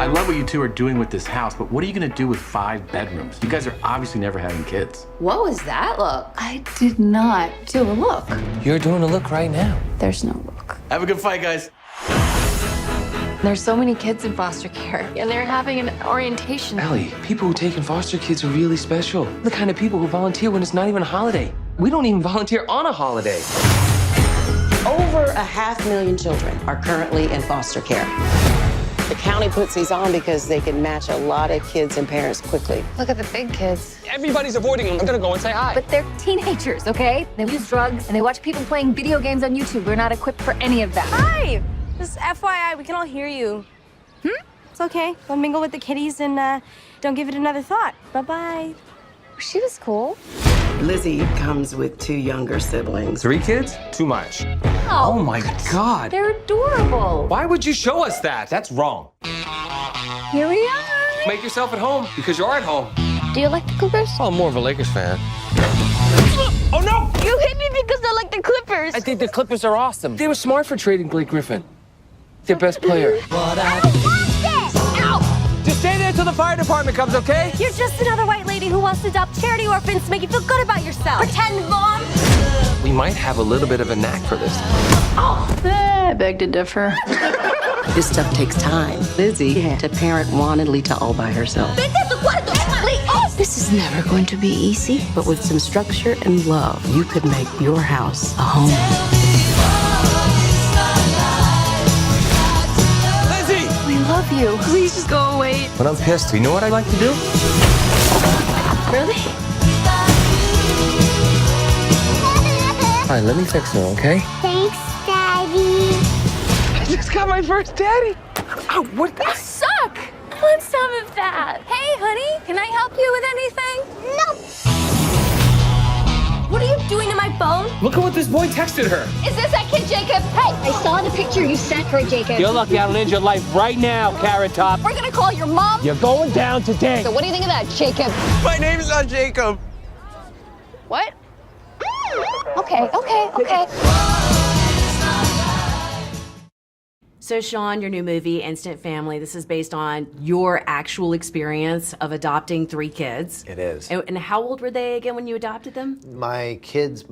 I love what you two are doing with this house, but what are you gonna do with 5 bedrooms? You guys are obviously never having kids. What was that look? I did not do a look. You're doing a look right now. There's no look. Have a good fight, guys. There's so many kids in foster care, and they're having an orientation. Ellie, people who take in foster kids are really special. The kind of people who volunteer when it's not even a holiday. We don't even volunteer on a holiday. Over 500,000 children are currently in foster care. The county puts these on because they can match a lot of kids and parents quickly. Look at the big kids. Everybody's avoiding them. I'm gonna go and say hi. But they're teenagers, okay? They use drugs and they watch people playing video games on YouTube. We're not equipped for any of that. Hi! Just FYI, we can all hear you. It's okay. Go mingle with the kitties and don't give it another thought. Bye-bye. She was cool. Lizzie comes with 2 younger siblings. 3 kids? Too much. Oh my God. They're adorable. Why would you show us that? That's wrong. Here we are. Make yourself at home because you're at home. Do you like the Clippers? Oh, I'm more of a Lakers fan. Oh, no! You hit me because I like the Clippers. I think the Clippers are awesome. They were smart for trading Blake Griffin. Their best player. Just stay there till the fire department comes, okay? You're just another white lady who wants to adopt charity orphans to make you feel good about yourself. Pretend, Mom. We might have a little bit of a knack for this. I beg to differ. This stuff takes time. Lizzie had to parent Juan and Lita all by herself. This is never going to be easy. But with some structure and love, you could make your house a home. Lizzie! We love you. Please just go away. When I'm pissed, you know what I like to do? Really? All right, let me fix her, okay? Thanks, Daddy. I just got my first daddy. Oh, what? You suck. I want some of that. Hey, honey, can I help you with anything? No. What are you doing to my phone? Look at what this boy texted her. Is this that kid, Jacob? Hey, I saw the picture you sent her, Jacob. You're lucky I don't end your life right now, Carrot Top. we're gonna call your mom. You're going down today. So what do you think of that, Jacob? My name's not Jacob. What? Okay. So, Sean, your new movie, Instant Family, this is based on your actual experience of adopting 3 kids. It is. And how old were they again when you adopted them? My kids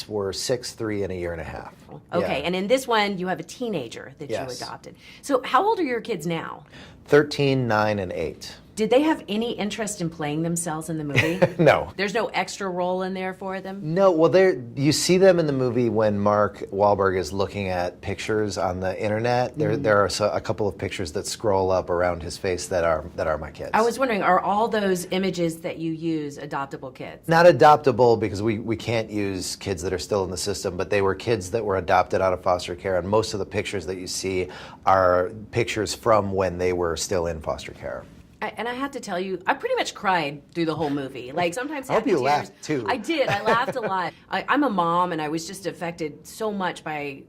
were 6, 3, and a year and a half. Okay, Yeah. and in this one, you have a teenager that Yes. you adopted. So, how old are your kids now? 13, 9, and 8. Did they have any interest in playing themselves in the movie? No. There's no extra role in there for them? No, well, you see them in the movie when Mark Wahlberg is looking at pictures on the internet. There are a couple of pictures that scroll up around his face that are my kids. I was wondering, are all those images that you use adoptable kids? Not adoptable because we can't use kids that are still in the system, but they were kids that were adopted out of foster care, and most of the pictures that you see are pictures from when they were still in foster care. And I have to tell you, I pretty much cried through the whole movie. Like, sometimes I hope happy you tears. laughed, too. I did. I laughed a lot. I'm a mom, and I was just affected so much by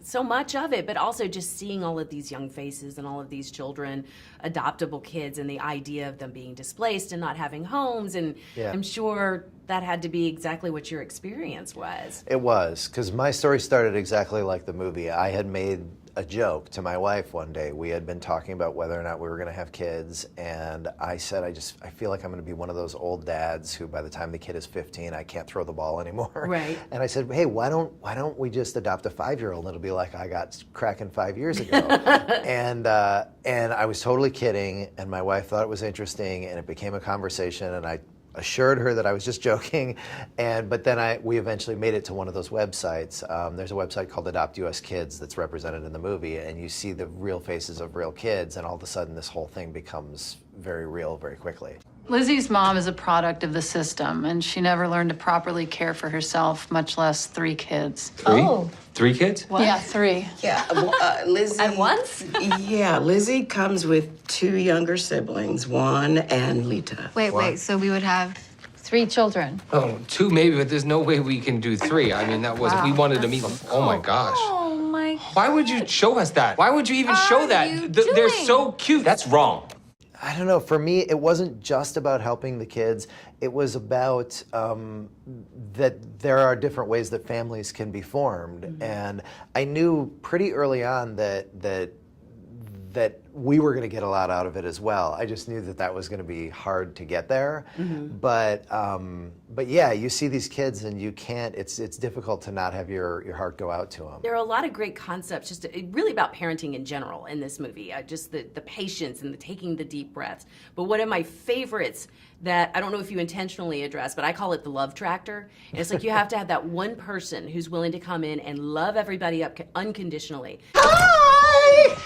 so much of it, but also just seeing all of these young faces and all of these children, adoptable kids, and the idea of them being displaced and not having homes. And Yeah. I'm sure that had to be exactly what your experience was. It was, because my story started exactly like the movie. I had made a joke to my wife one day. We had been talking about whether or not we were going to have kids, and I said, I feel like I'm going to be one of those old dads who, by the time the kid is 15, I can't throw the ball anymore. Right. And I said, hey, why don't we just adopt a 5-year-old? And it'll be like I got cracking 5 years ago. and I was totally kidding, and my wife thought it was interesting, and it became a conversation, and I assured her that I was just joking, but then we eventually made it to one of those websites. There's a website called Adopt US Kids that's represented in the movie, and you see the real faces of real kids, and all of a sudden this whole thing becomes very real very quickly. Lizzie's mom is a product of the system, and she never learned to properly care for herself, much less 3 kids. 3? 3 kids? What? Yeah, 3. Yeah, Lizzie. At once? Yeah, Lizzie comes with 2 younger siblings, Juan and Lita. Wait, so we would have 3 children. Oh, 2 maybe, but there's no way we can do 3. I mean, that was, we wanted to meet them. Oh my gosh. Oh my. Why would you show us that? Why would you even show that? you They're doing? so cute. That's wrong. I don't know. For me, it wasn't just about helping the kids. It was about that there are different ways that families can be formed. Mm-hmm. And I knew pretty early on that that we were going to get a lot out of it as well. I just knew that that was going to be hard to get there. But yeah, you see these kids and you can't. It's difficult to not have your heart go out to them. There are a lot of great concepts, just really about parenting in general in this movie. Just the patience and the taking the deep breaths. But one of my favorites that I don't know if you intentionally address, but I call it the love tractor. And it's like you have to have that one person who's willing to come in and love everybody up unconditionally.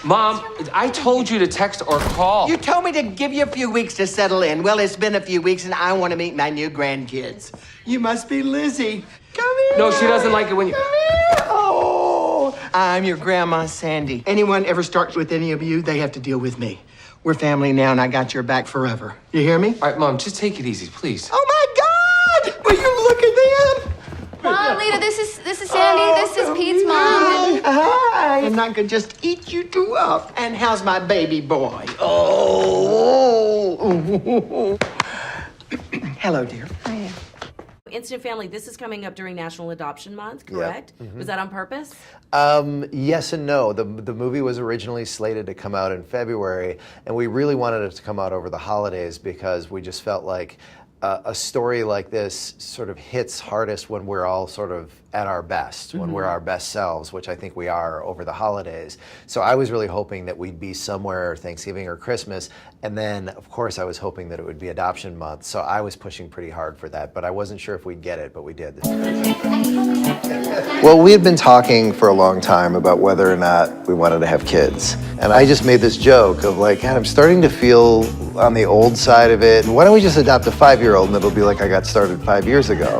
Mom, I told you to text or call. You told me to give you a few weeks to settle in. Well, it's been a few weeks, and I want to meet my new grandkids. You must be Lizzie. Come here. No, she doesn't like it when you... Come here. Oh, I'm your grandma, Sandy. Anyone ever starts with any of you, they have to deal with me. We're family now, and I got your back forever. You hear me? All right, Mom, just take it easy, please. Oh, my God! Will you look at them? Mom, Lita, this is Sandy. This is Pete's mom. Hi. I'm not gonna just eat you two up. And how's my baby boy? Oh. Hello, dear. Hiya. Instant Family, this is coming up during National Adoption Month, correct? Yep. Was that on purpose? Yes and no. The movie was originally slated to come out in February, and we really wanted it to come out over the holidays because we just felt like a story like this sort of hits hardest when we're all sort of at our best, when we're our best selves, which I think we are over the holidays. So I was really hoping that we'd be somewhere Thanksgiving or Christmas, and then of course I was hoping that it would be Adoption Month. So I was pushing pretty hard for that, but I wasn't sure if we'd get it, but we did. Well, we had been talking for a long time about whether or not we wanted to have kids. And I just made this joke of like, God, I'm starting to feel on the old side of it. Why don't we just adopt a 5-year-old and it'll be like I got started 5 years ago?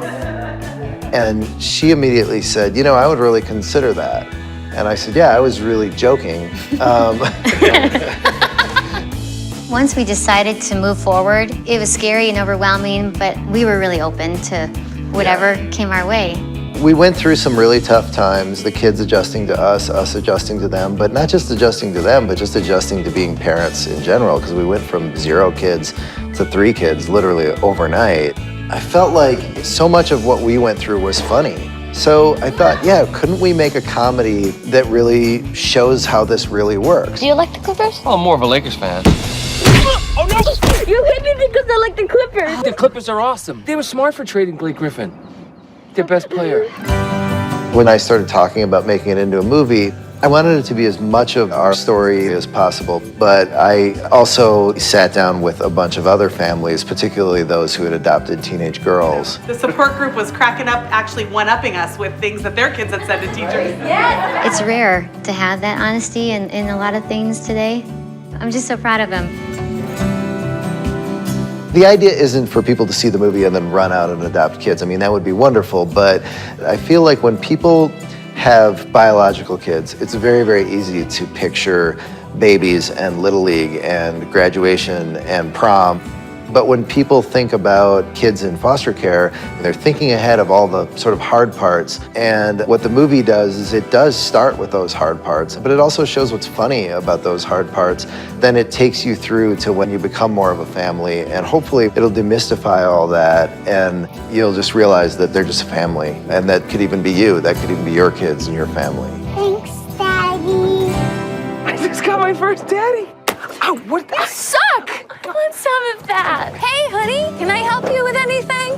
And she immediately said, you know, I would really consider that. And I said, yeah, I was really joking. Once we decided to move forward, it was scary and overwhelming, but we were really open to whatever came our way. We went through some really tough times, the kids adjusting to us adjusting to them, but not just adjusting to them, but just adjusting to being parents in general, because we went from 0 kids to 3 kids literally overnight. I felt like so much of what we went through was funny. So I thought, yeah, couldn't we make a comedy that really shows how this really works? Do you like the Clippers? Oh, I'm more of a Lakers fan. Oh no! You hit me because I like the Clippers! The Clippers are awesome. They were smart for trading Blake Griffin, their best player. When I started talking about making it into a movie, I wanted it to be as much of our story as possible, but I also sat down with a bunch of other families, particularly those who had adopted teenage girls. The support group was cracking up, actually one-upping us with things that their kids had said to teachers. It's rare to have that honesty in a lot of things today. I'm just so proud of him. The idea isn't for people to see the movie and then run out and adopt kids. I mean, that would be wonderful, but I feel like when people have biological kids, it's very, very easy to picture babies and Little League and graduation and prom. But when people think about kids in foster care, they're thinking ahead of all the sort of hard parts. And what the movie does is it does start with those hard parts, but it also shows what's funny about those hard parts. Then it takes you through to when you become more of a family, and hopefully it'll demystify all that, and you'll just realize that they're just a family, and that could even be you, that could even be your kids and your family. Thanks, Daddy. I just got my first daddy. Oh, what? You suck! I want some of that. Hey, honey, can I help you with anything?